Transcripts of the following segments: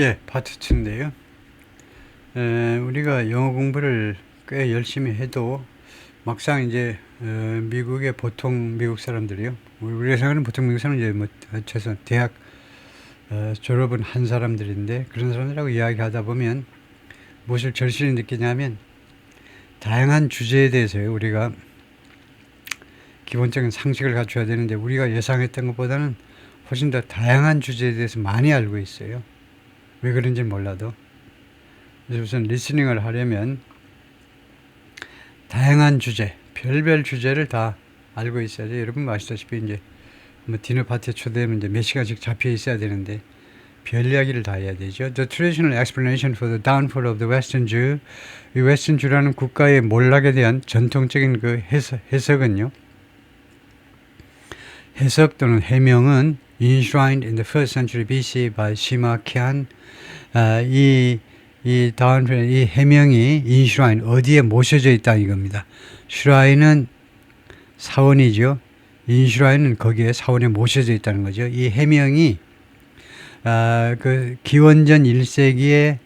예, 파트 2인데요. 우리가 영어 공부를 꽤 열심히 해도 막상 이제 미국의 보통 미국 사람들이요. 우리가 생각하는 보통 미국 사람은 이제 뭐 최소한 대학 졸업은 한 사람들인데 그런 사람들하고 이야기하다 보면 무엇을 절실히 느끼냐면 다양한 주제에 대해서요. 우리가 기본적인 상식을 갖춰야 되는데 우리가 예상했던 것보다는 훨씬 더 다양한 주제에 대해서 많이 알고 있어요. 왜 그런지 몰라도. 그래서 우선 리스닝을 하려면 다양한 주제, 별별 주제를 다 알고 있어야죠. 여러분 아시다시피 이제 뭐 디너 파티에 초대하면 이제 몇 시간씩 잡혀 있어야 되는데 별 이야기를 다 해야 되죠. The traditional explanation for the downfall of the Western Jew, 이 웨스턴 주라는 국가의 몰락에 대한 전통적인 그 해석은요. 해석 또는 해명은 enshrined in the first century BC by Sima Qian. 이 downfall, 이 해명이 enshrined, 어디에 모셔져 있다 이겁니다. shrine은 사원이죠. enshrine은 거기에 사원에 모셔져 있다는 거죠. 이 해명이 그 기원전 1세기에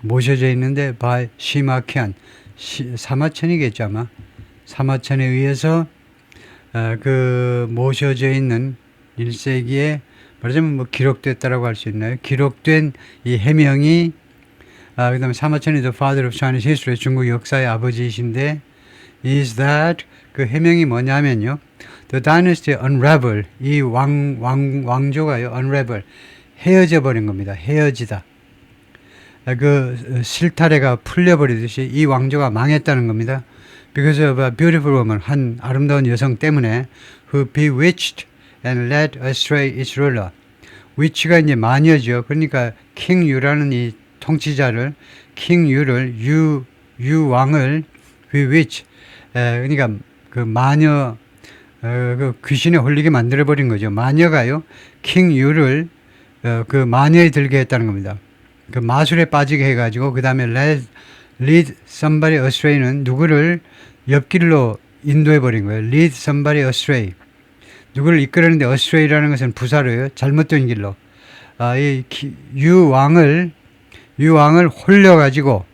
모셔져 있는데 by Sima Qian, 사마천이겠죠 아마. 사마천에 의해서 그 모셔져 있는 1세기에 말하자면 뭐 기록됐다라고 할 수 있나요? 기록된 이 해명이 그 다음에 사마천이 the father of Chinese history, 중국 역사의 아버지이신데 is that, 그 해명이 뭐냐면요. The dynasty unravel, 이 왕조가요 unravel, 헤어져 버린 겁니다. 헤어지다. 그 실타래가 풀려버리듯이 이 왕조가 망했다는 겁니다. Because of a beautiful woman, 한 아름다운 여성 때문에 who bewitched and led astray its ruler. witch가 이제 마녀죠. 그러니까 king 유라는 이 통치자를, king 유를, 유 왕을 bewitch, 그러니까 그 마녀, 그 귀신에 홀리게 만들어 버린 거죠. 마녀가요 king 유를 그 마녀에 들게 했다는 겁니다. 그 마술에 빠지게 해가지고 그 다음에 lead somebody astray는 누구를 옆길로 인도해 버린 거예요. lead somebody astray. 누구를 이끌었는데 astray라는 것은 부사로요. 잘못된 길로. 유왕을 홀려가지고,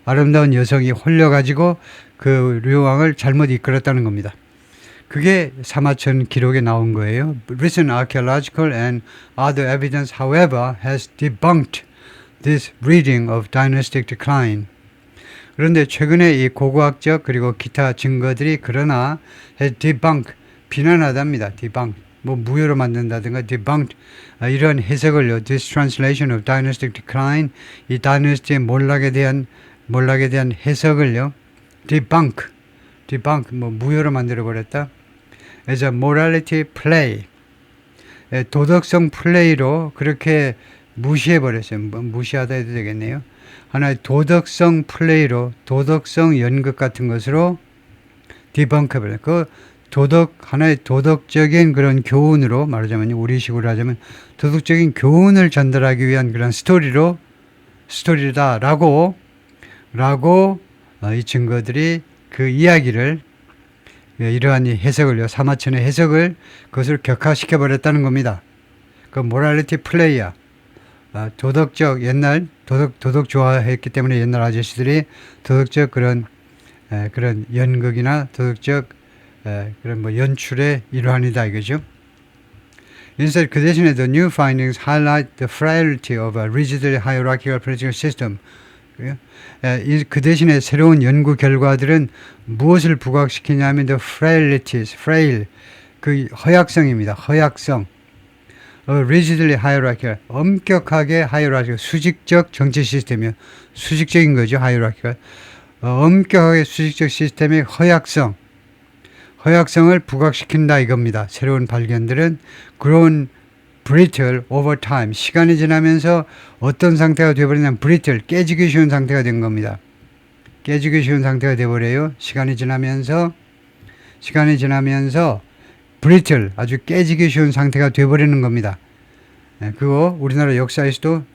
아름다운 여성이 홀려가지고 그 유왕을 잘못 이끌었다는 겁니다. 그게 사마천 기록에 나온 거예요. Recent archaeological and other evidence, however, has debunked this reading of dynastic decline. 그런데 최근에 이 고고학적 그리고 기타 증거들이 그러나 debunk, 비난하답니다. debunk, 뭐 무효로 만든다든가 debunk, 이런 해석을요. This translation of dynastic decline, 이 다이너스티의 몰락에 대한 해석을요. debunk, 뭐 무효로 만들어 버렸다. as a morality play, 도덕성 플레이로 그렇게 무시해 버렸어요. 무시하다 해도 되겠네요. 하나의 도덕성 플레이로, 도덕성 연극 같은 것으로 디벙크를, 그 하나의 도덕적인 그런 교훈으로 말하자면, 우리식으로 하자면 도덕적인 교훈을 전달하기 위한 그런 스토리다라고 이 증거들이 그 이야기를, 이러한 이 해석을요, 사마천의 해석을 그것을 격화시켜 버렸다는 겁니다. 그 모랄리티 플레이야. 도덕적, 옛날 도덕 좋아했기 때문에 옛날 아저씨들이 도덕적 그런 연극이나 도덕적 그런 뭐 연출의 일환이다 이거죠. Instead, 그 대신에 the new findings highlight the frailty of a rigidly hierarchical political system. 그 대신에 새로운 연구 결과들은 무엇을 부각시키냐면 the frailties, frail, 그 허약성입니다. 허약성. rigidly hierarchical, 엄격하게 hierarchical, 수직적 정치 시스템이요. 수직적인 거죠, hierarchical. 엄격하게 수직적 시스템의 허약성을 부각시킨다 이겁니다. 새로운 발견들은 grown brittle over time, 시간이 지나면서 어떤 상태가 되어버리냐면 brittle, 깨지기 쉬운 상태가 된 겁니다. 깨지기 쉬운 상태가 되어버려요. 시간이 지나면서 brittle, 아주 깨지기 쉬운 상태가 되어버리는 겁니다. 그거 우리나라 역사에서도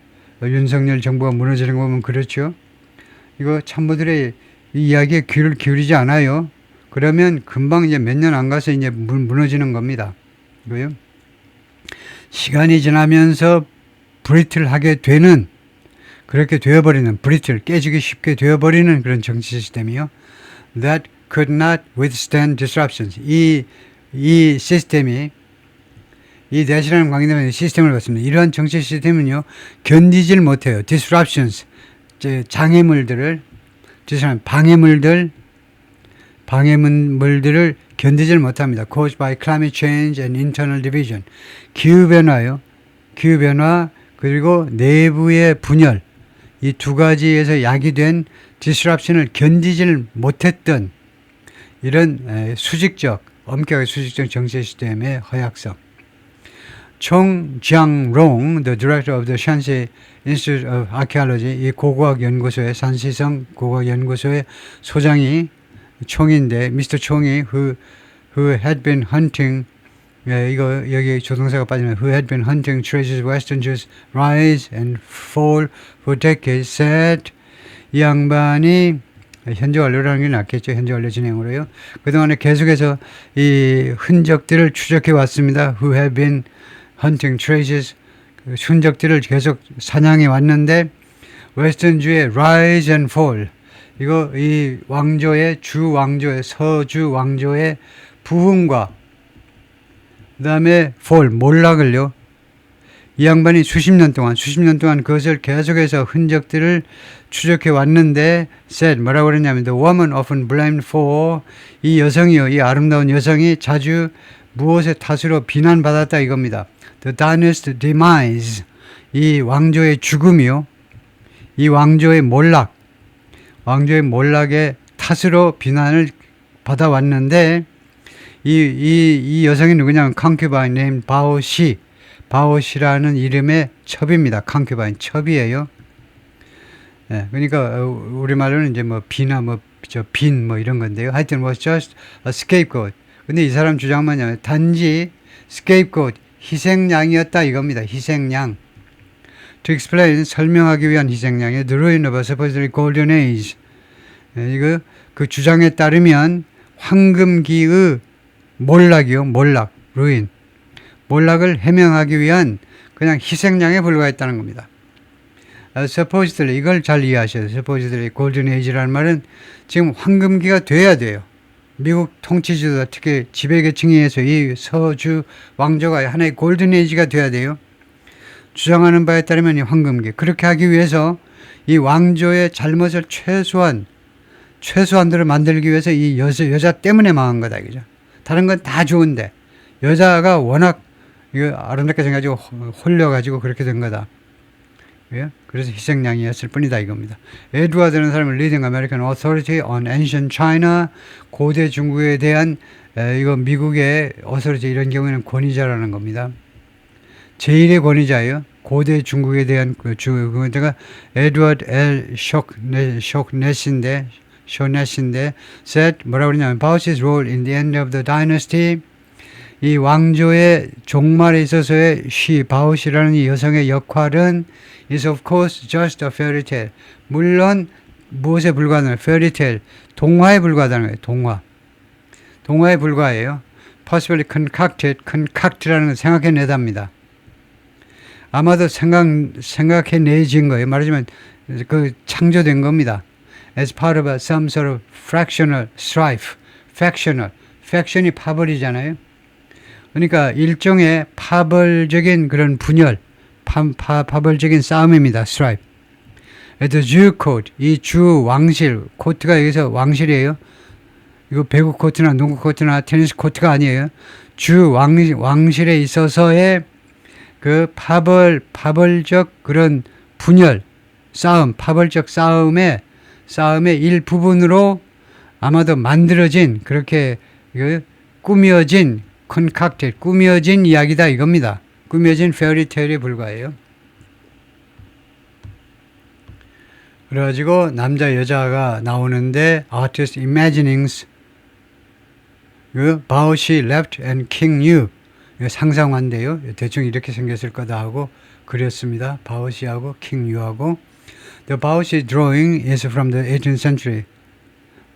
윤석열 정부가 무너지는 거 보면 그렇죠. 이거 참모들의 이 이야기에 귀를 기울이지 않아요. 그러면 금방 이제 몇 년 안 가서 이제 무너지는 겁니다. 이거요. 시간이 지나면서 브리틀하게 되는, 그렇게 되어버리는, 브리틀, 깨지기 쉽게 되어버리는 그런 정치 시스템이요. That could not withstand disruptions. 이 시스템이, 이 내실하는 관계되는 시스템을 갖습니다. 이러한 정치 시스템은요, 견디질 못해요. disruptions, 장애물들을, 방해물들을 견디질 못합니다. caused by climate change and internal division. 기후변화요. 기후변화, 그리고 내부의 분열. 이 두 가지에서 야기된 disruption을 견디질 못했던 이런 엄격하게 수직적 정치 시스템의 허약성. 총 지앙롱, the director of the Shanxi Institute of Archaeology, 이 고고학 연구소의 산시성 고고학 연구소의 소장이 총인데, 미스터 총이 who had been hunting, 이거 여기 조동사가 빠지면 who had been hunting treasures Western Jews rise and fall for decades said, 이 양반이 현재 완료라는 게 낫겠죠. 현재 완료 진행으로요. 그동안에 계속해서 이 흔적들을 추적해 왔습니다. who have been hunting treasures, 그 흔적들을 계속 사냥해 왔는데, 웨스턴 주의 rise and fall, 이거 이 왕조의 서주 왕조의 부흥과 그 다음에 fall, 몰락을요, 이 양반이 수십 년 동안 그것을 계속해서 흔적들을 추적해 왔는데, said, 뭐라고 그랬냐면, the woman often blamed for, 이 여성이요, 이 아름다운 여성이 자주 무엇의 탓으로 비난받았다 이겁니다. The dynasty demise, 이 왕조의 죽음이요, 이 왕조의 몰락의 탓으로 비난을 받아왔는데, 이 여성이 누구냐면 concubine named 바오시라는 이름의 첩입니다. concubine, 첩이에요. 예, 그러니까 우리말로는 이제 뭐 비나 빈 이런 건데요. 하여튼 was just a scapegoat. 근데 이 사람 주장은 뭐냐면 단지 scapegoat, 희생양이었다 이겁니다. 희생양. To explain, 설명하기 위한 희생양의 the ruin of a supposedly golden age. 예, 이거 그 주장에 따르면 황금기의 ruin. 몰락을 해명하기 위한 그냥 희생양에 불과했다는 겁니다. supposedly, 이걸 잘 이해하셔야 돼요. supposedly golden age라는 말은 지금 황금기가 돼야 돼요. 미국 통치지도 특히 지배계층에 의해서 이 서주 왕조가 하나의 골든 에이지가 돼야 돼요. 주장하는 바에 따르면 이 황금기. 그렇게 하기 위해서 이 왕조의 잘못을 최소한대로 만들기 위해서 이 여자 때문에 망한 거다. 그죠? 다른 건 다 좋은데 여자가 워낙 이거 아름답게 생겨가지고 홀려가지고 그렇게 된 거다. 예? 그래서 희생양이었을 뿐이다 이겁니다. 에드워드라는 사람은 Leading American Authority on Ancient China, 고대 중국에 대한 이거 미국의 어서리티, 이런 경우에는 권위자라는 겁니다. 제1의 권위자예요. 고대 중국에 대한 그가 에드워드 L. 쇼넷인데 said, 뭐라고 그러냐면 Baoxi's role in the end of the dynasty, 이 왕조의 종말에 있어서의 바오시라는 이 여성의 역할은 is of course just a fairy tale. 물론 무엇에 불과하는 fairy tale, 동화에 불과하다는 거예요. 동화에 불과해요. possibly concocted라는 건 생각해내답니다. 아마도 생각해내진 거예요. 말하자면 그 창조된 겁니다. as part of some sort of fractional strife. faction이 파벌이잖아요. 그러니까 일종의 파벌적인 그런 분열, 파벌적인 싸움입니다. strife. The Jew court, 이 주 왕실, 코트가 여기서 왕실이에요. 이거 배구 코트나 농구 코트나 테니스 코트가 아니에요. 주 왕실에 있어서의 그 파벌적 그런 분열, 싸움, 파벌적 싸움의 일부분으로 아마도 만들어진, 그렇게 꾸며진 concocted, 꾸며진 이야기다 이겁니다. 꾸며진 페어리테일에 불과해요. 그래가지고 남자 여자가 나오는데 artist imaginings, 그 바오시 left and king 유 상상한데요. 대충 이렇게 생겼을 거다 하고 그렸습니다. 바오시하고 king 유하고. The 바오시 drawing is from the 18th century.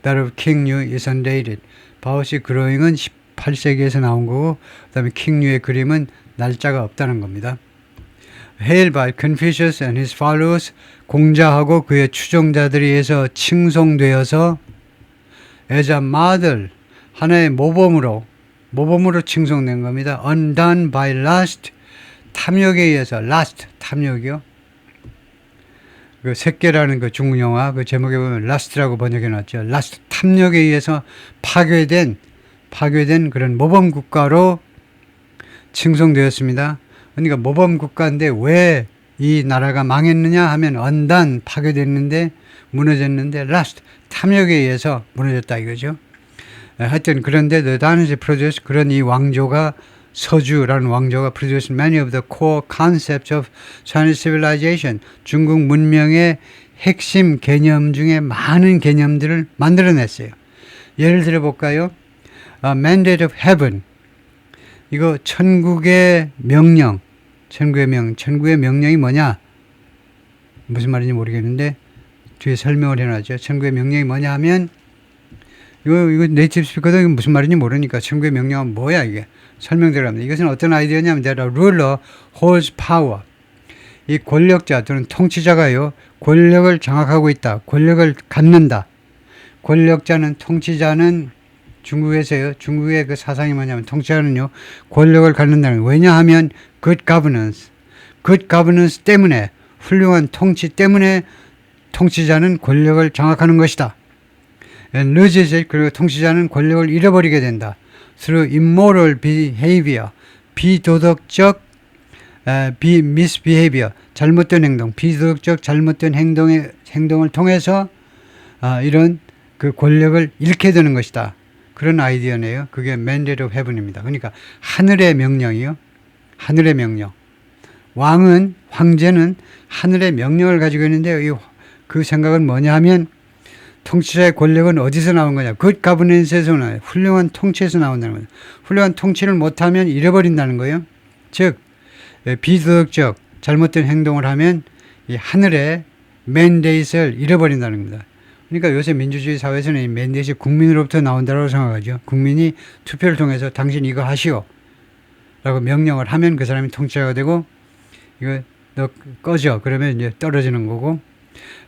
That of king 유 is undated. 바오시 드로잉은 18세기에서 나온 거고, 그 다음에 킹 유의 그림은 날짜가 없다는 겁니다. hailed by Confucius and his followers, 공자하고 그의 추종자들에 의해서 칭송되어서 as a model, 하나의 모범으로 칭송된 겁니다. undone by lust, 탐욕에 의해서, lust, 탐욕이요. 그 새끼라는 그 중국 영화 그 제목에 보면 lust라고 번역해 놨죠. lust, 탐욕에 의해서 파괴된 그런 모범 국가로 칭송되었습니다. 그러니까 모범 국가인데 왜 이 나라가 망했느냐 하면 undone, 파괴됐는데 무너졌는데 lust, 탐욕에 의해서 무너졌다 이거죠. 하여튼 그런데 the dynasty produced, 그런 이 왕조가, 서주라는 왕조가 produced many of the core concepts of Chinese civilization, 중국 문명의 핵심 개념 중에 많은 개념들을 만들어냈어요. 예를 들어 볼까요? Mandate of Heaven, 이거 천국의 명령, 천국의 명령이 뭐냐? 무슨 말인지 모르겠는데 뒤에 설명을 해놨죠. 천국의 명령이 뭐냐 하면 이거 네이티브 스피커도 이거 무슨 말인지 모르니까 천국의 명령은 뭐야 이게 설명 들어갑니다. 이것은 어떤 아이디어냐면 that a ruler holds power, 이 권력자 또는 통치자가요 권력을 장악하고 있다, 권력을 갖는다. 권력자는, 통치자는 중국에서요, 중국의 그 사상이 뭐냐면 통치자는요 권력을 갖는다는 거예요. 왜냐하면 good governance 때문에, 훌륭한 통치 때문에 통치자는 권력을 장악하는 것이다. and loses it, 그리고 통치자는 권력을 잃어버리게 된다. through immoral behavior, 비도덕적 misbehavior, 잘못된 행동, 비도덕적 잘못된 행동을 통해서 이런 그 권력을 잃게 되는 것이다. 그런 아이디어네요. 그게 Mandate of Heaven입니다. 그러니까 하늘의 명령이요. 하늘의 명령. 황제는 하늘의 명령을 가지고 있는데 그 생각은 뭐냐 하면 통치자의 권력은 어디서 나온 거냐. good governance에서 나와요. 훌륭한 통치에서 나온다는 거예요. 훌륭한 통치를 못하면 잃어버린다는 거예요. 즉 비도덕적 잘못된 행동을 하면 이 하늘의 맨데이트를 잃어버린다는 겁니다. 그러니까 요새 민주주의 사회에서는 이 맨데이트 국민으로부터 나온다고 생각하죠. 국민이 투표를 통해서 당신 이거 하시오 라고 명령을 하면 그 사람이 통치자가 되고, 이거 너 꺼져 그러면 이제 떨어지는 거고.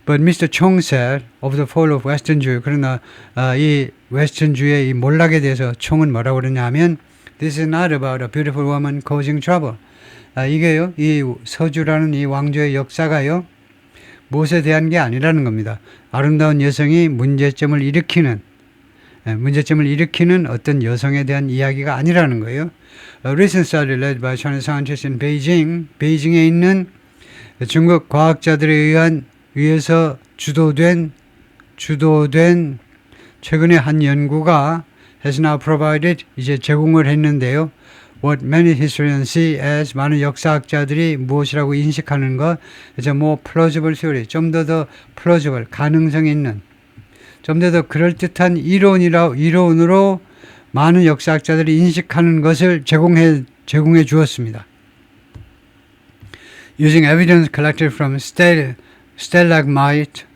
But Mr. Chong said of the fall of Western Jew, 그러나 이 웨스턴주의 이 몰락에 대해서 총은 뭐라고 그러냐 하면 This is not about a beautiful woman causing trouble. 이게요, 이 서주라는 이 왕조의 역사가요 무엇에 대한 게 아니라는 겁니다. 아름다운 여성이 문제점을 일으키는 어떤 여성에 대한 이야기가 아니라는 거예요. A recent study led by Chinese scientists in Beijing, 베이징에 있는 중국 과학자들에 의해서 주도된 최근의 한 연구가 has now provided, 이제 제공을 했는데요. What many historians see as, 많은 역사학자들이 무엇이라고 인식하는 것, 이제 more plausible theory, 좀 더 plausible, 가능성 있는, 좀 더 그럴듯한 이론으로 많은 역사학자들이 인식하는 것을 제공해 주었습니다. Using evidence collected from stalagmite,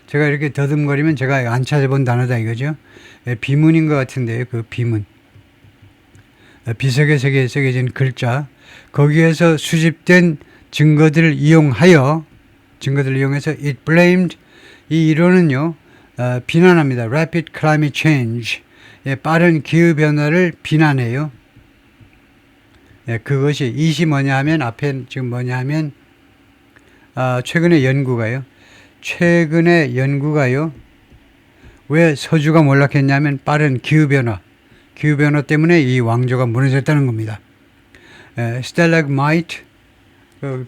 제가 이렇게 더듬거리면 제가 안 찾아본 단어다 이거죠. 비문인 것 같은데요. 그 비문. 비석에 새겨진 글자. 거기에서 수집된 증거들을 이용해서 it blamed, 이 이론은요, 비난합니다. Rapid climate change, 빠른 기후변화를 비난해요. 그것이 이시 뭐냐 하면 앞에 지금 뭐냐 하면 최근의 연구가요 왜 서주가 몰락했냐면 빠른 기후변화 때문에 이 왕조가 무너졌다는 겁니다. stalagmite,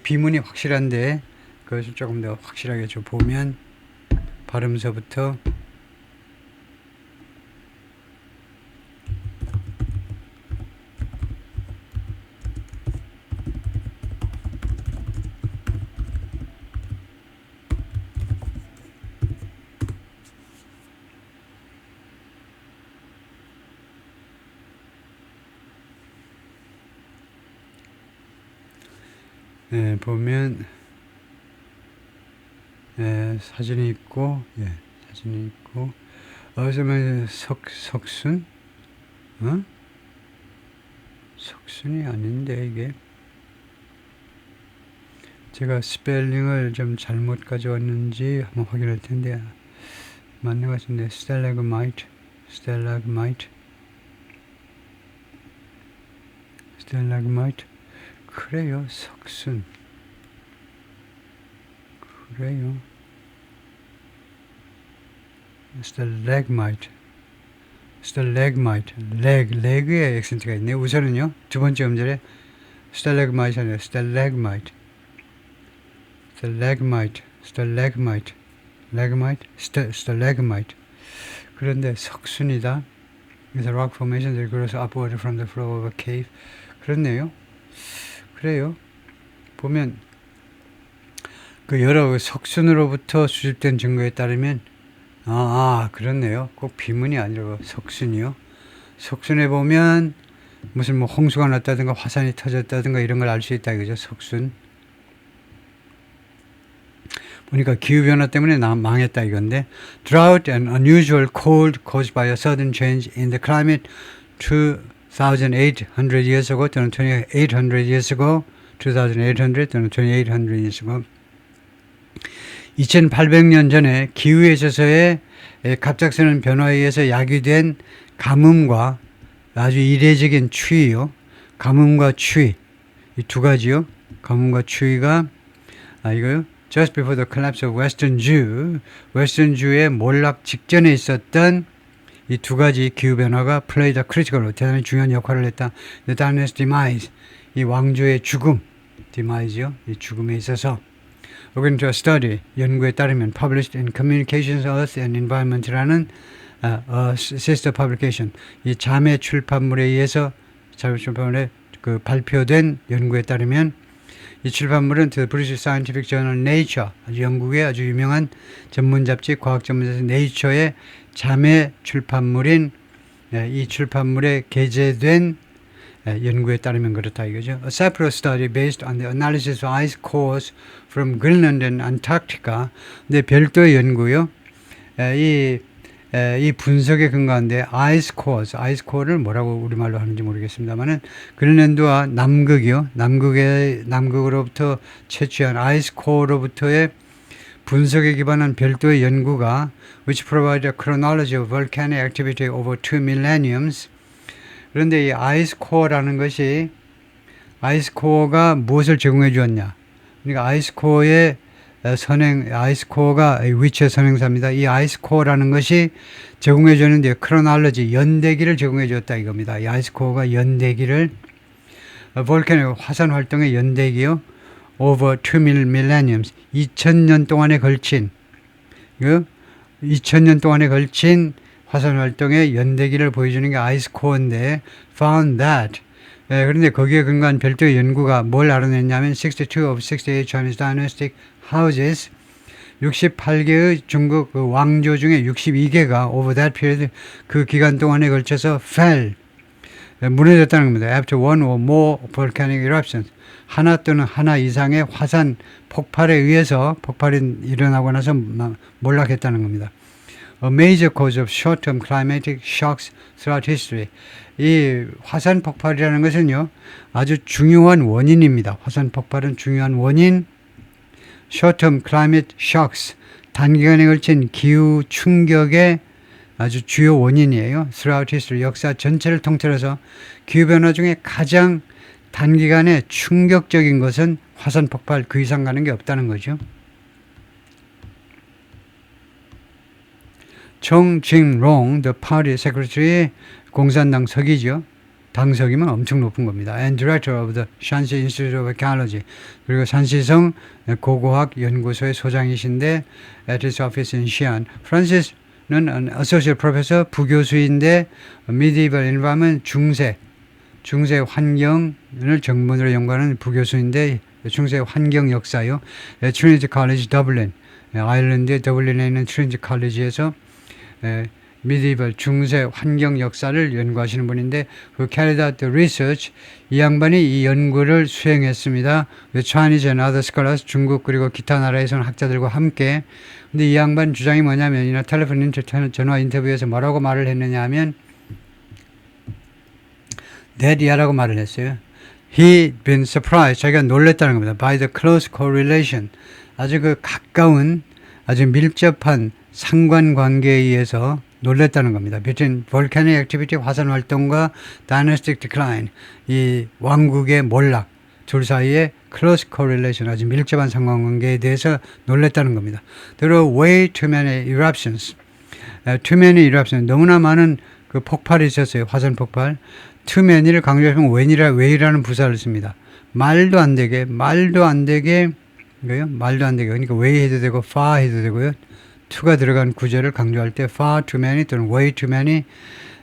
비문이 확실한데 그것을 조금 더 확실하게 좀 보면 발음서부터 보면 사진이 있고 석순 석순이 아닌데 이게 제가 스펠링을 좀 잘못 가져왔는지 한번 확인할 텐데 맞는 것 같은데 stalagmite, stalagmite, stalagmite. 그래요, 석순. 그래요. stalagmite, stalagmite, leg에 액센트가 있네요. 우선은요, 두 번째 음절에 stalagmite 아니라 stalagmite, stalagmite, stalagmite, stalagmite, stalagmite. 그런데 석순이다. It's a rock formation that grows upward from the floor of a cave. 그렇네요. 그래요. 보면 그 여러 석순으로부터 수집된 증거에 따르면 그렇네요. 꼭 비문이 아니라 석순이요. 석순에 보면 무슨 뭐 홍수가 났다든가 화산이 터졌다든가 이런 걸 알 수 있다 이거죠. 석순. 보니까 기후변화 때문에 망했다 이건데 Drought and unusual cold caused by a sudden change in the climate 2,800 years ago 또는 2,800 years ago 2,800 또는 2,800 years ago 2,800년 전에 기후에 있어서의 갑작스러운 변화에 의해서 야기된 가뭄과 아주 이례적인 추위요. 가뭄과 추위 이 두 가지요. 가뭄과 추위가 이거요. Just before the collapse of Western Jew, Western Jew의 몰락 직전에 있었던 이 두 가지 기후변화가 played a critical, 대단히 중요한 역할을 했다. The dynasty demise, 이 왕조의 죽음, demise요, 이 죽음에 있어서 According to a study, 연구에 따르면 published in Communications, Earth and Environment라는 sister publication, 이 자매 출판물에 의해서 자매 출판물에 그 발표된 연구에 따르면 이 출판물은 The British Scientific Journal Nature, 영국의 아주 유명한 전문 잡지, 과학 전문 잡지 Nature의 자매 출판물인 이 출판물에 게재된 연구에 따르면 그렇다 이거죠. A separate study based on the analysis of ice cores from Greenland and Antarctica. 근데 별도의 연구요. 이 분석에 근거한데 ice core를 뭐라고 우리말로 하는지 모르겠습니다만은 그린란드와 남극으로부터 채취한 ice core로부터의 분석에 기반한 별도의 연구가 which provide a chronology of volcanic activity over 2 millenniums. 그런데 이 ice core라는 것이 ice core가 무엇을 제공해 주었냐? 그러니까 ice core의 아이스코어가 위치의 선행사입니다. 이 아이스코어라는 것이 제공해 주는데 크로놀로지 연대기를 제공해 주었다 이겁니다. 이 아이스코어가 연대기를 볼케노 화산 활동의 연대기요. over 2 millenniums 2000년 동안에 걸친 2000년 동안에 걸친 화산 활동의 연대기를 보여주는 게 아이스코어인데 found that 그런데 거기에 근거한 별도의 연구가 뭘 알아냈냐면 62 of 68 Chinese dynastic houses 68개의 중국 그 왕조 중에 62개가 over that period 그 기간 동안에 걸쳐서 fell 무너졌다는 겁니다. After one or more volcanic eruptions 하나 또는 하나 이상의 화산 폭발에 의해서 폭발이 일어나고 나서 몰락했다는 겁니다. A major cause of short-term climatic shocks throughout history. 이 화산 폭발이라는 것은요, 아주 중요한 원인입니다. 화산 폭발은 중요한 원인. Short-term climate shocks. 단기간에 걸친 기후 충격의 아주 주요 원인이에요. Throughout history. 역사 전체를 통틀어서 기후변화 중에 가장 단기간에 충격적인 것은 화산 폭발 그 이상 가는 게 없다는 거죠. 정징롱, the party secretary, 공산당 서기죠. 당석이면 엄청 높은 겁니다. And director of the Shanxi Institute of Archaeology. 그리고 산시성 고고학 연구소의 소장이신데 at his office in Xi'an. 프란시스는 an associate professor, 부교수인데 medieval environment 중세 환경을 전문으로 연구하는 부교수인데 중세 환경 역사요. Trinity College Dublin. 아일랜드의 더블린에 있는 트리니티 컬리지에서 medieval 중세 환경 역사를 연구하시는 분인데 그 carried out the research 이 양반이 이 연구를 수행했습니다. The Chinese and other scholars 중국 그리고 기타 나라에서는 학자들과 함께. 근데 이 양반 주장이 뭐냐면 이나 텔레폰 전화 인터뷰에서 뭐라고 말을 했느냐 하면 that이야라고 말을 했어요. He'd been surprised. 자기가 놀랬다는 겁니다. By the close correlation. 아주 그 가까운, 아주 밀접한 상관관계에 의해서 놀랬다는 겁니다. Between volcanic activity, 화산 활동과 dynastic decline, 이 왕국의 몰락 둘 사이에 close correlation, 아주 밀접한 상관관계에 대해서 놀랬다는 겁니다. There were way too many eruptions. too many eruptions. 너무나 많은 그 폭발이 있었어요. 화산 폭발. too many를 강조하면 when이라는 부사를 씁니다. 말도 안 되게, 말도 안 되게, 그러니까 way 해도 되고 far 해도 되고요. to가 들어간 구절을 강조할 때 far too many 또는 way too many,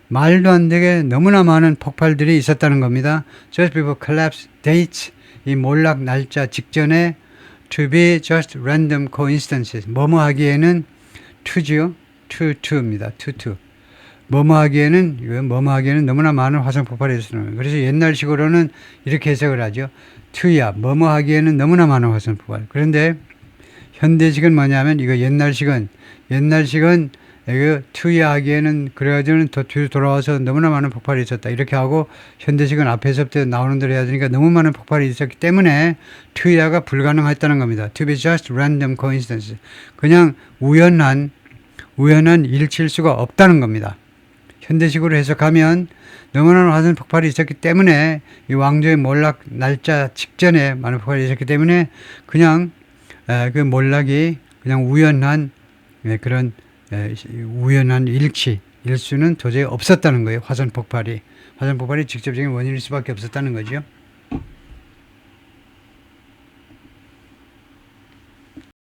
말도 안 되게 너무나 많은 폭발들이 있었다는 겁니다. Just before collapse dates, 이 몰락 날짜 직전에 to be just random coincidences, 뭐뭐 하기에는 to지요. to입니다. to. 뭐뭐 하기에는 너무나 많은 화산 폭발이 있었다는 거예요. 그래서 옛날식으로는 이렇게 해석을 하죠. to야, 뭐뭐 하기에는 너무나 많은 화산 폭발. 그런데 현대식은 뭐냐면, 이거 옛날식은 이거 to야 하기에는 그래가지고는 더 뒤로 돌아와서 너무나 많은 폭발이 있었다. 이렇게 하고, 현대식은 앞에서부터 나오는 대로 해야 되니까 너무 많은 폭발이 있었기 때문에 to야가 불가능했다는 겁니다. To be just random coincidence. 그냥 우연한 일치일 수가 없다는 겁니다. 현대식으로 해석하면 너무나 많은 화산 폭발이 있었기 때문에, 이 왕조의 몰락 날짜 직전에 많은 폭발이 있었기 때문에 그냥 그 몰락이 그냥 우연한 그런 우연한 일치일 수는 도저히 없었다는 거예요. 화산 폭발이 직접적인 원인일 수밖에 없었다는 거죠.